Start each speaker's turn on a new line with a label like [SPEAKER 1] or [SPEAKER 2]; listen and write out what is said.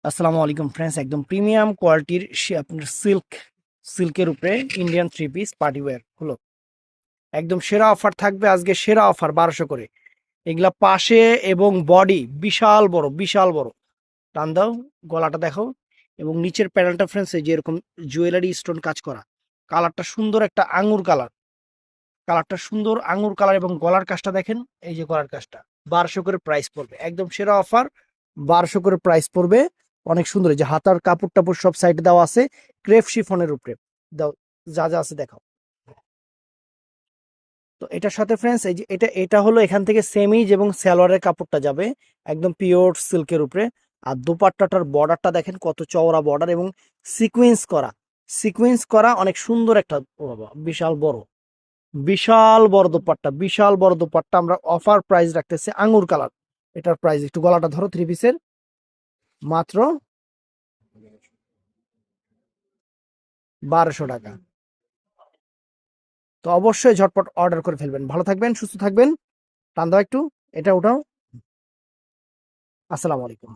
[SPEAKER 1] আসসালামু আলাইকুম ফ্রেন্ডস, একদম প্রিমিয়াম কোয়ালিটির আপনার সিল্কের উপরে Indian three piece party wear হলো একদম সেরা অফার থাকবে আজকে, সেরা অফার 1200 করে। এগুলা পাশে এবং বডি বিশাল বড়, বিশাল বড়। টান দাও, গলাটা দেখো এবং নিচের প্যানেলটা ফ্রেন্ডস এই যে এরকম জুয়েলারি স্টোন কাজ করা। কালারটা সুন্দর, একটা আঙুর কালার, কালারটা সুন্দর আঙুর কালার এবং গলার কাজটা দেখেন, এই যে গলার কাজটা। 1200 করে প্রাইস পড়বে, একদম সেরা অফার। 1200 করে প্রাইস পড়বে। অনেক সুন্দর, এই যে হাতার কাপড় টাপড় সব সাইডে দেওয়া আছে ক্রেপ শিফনের উপরে। দাও, যা যা আছে দেখাও। তো এটার সাথে ফ্রেন্ডস এই যে এটা হলো এখান থেকে সেমিজ এবং সালোয়ারের কাপড়টা যাবে একদম পিওর সিল্কের উপরে। আর দোপাট্টাটার বর্ডারটা দেখেন কত চওড়া বর্ডার এবং সিকোয়েন্স করা, সিকোয়েন্স করা অনেক সুন্দর একটা, ও বাবা বিশাল বড়, বিশাল বড় দোপাট্টা, বিশাল বড় দোপাট্টা। আমরা অফার প্রাইস রাখতেছি আঙ্গুর কালার। এটার প্রাইস একটু গলাটা ধরো, থ্রি পিসের মাত্র 1200 টাকা। তো অবশ্যই ঝটপট অর্ডার করে ফেলবেন। ভালো থাকবেন, সুস্থ থাকবেন। টান দাও একটু, এটা ওঠাও। আসসালামু আলাইকুম।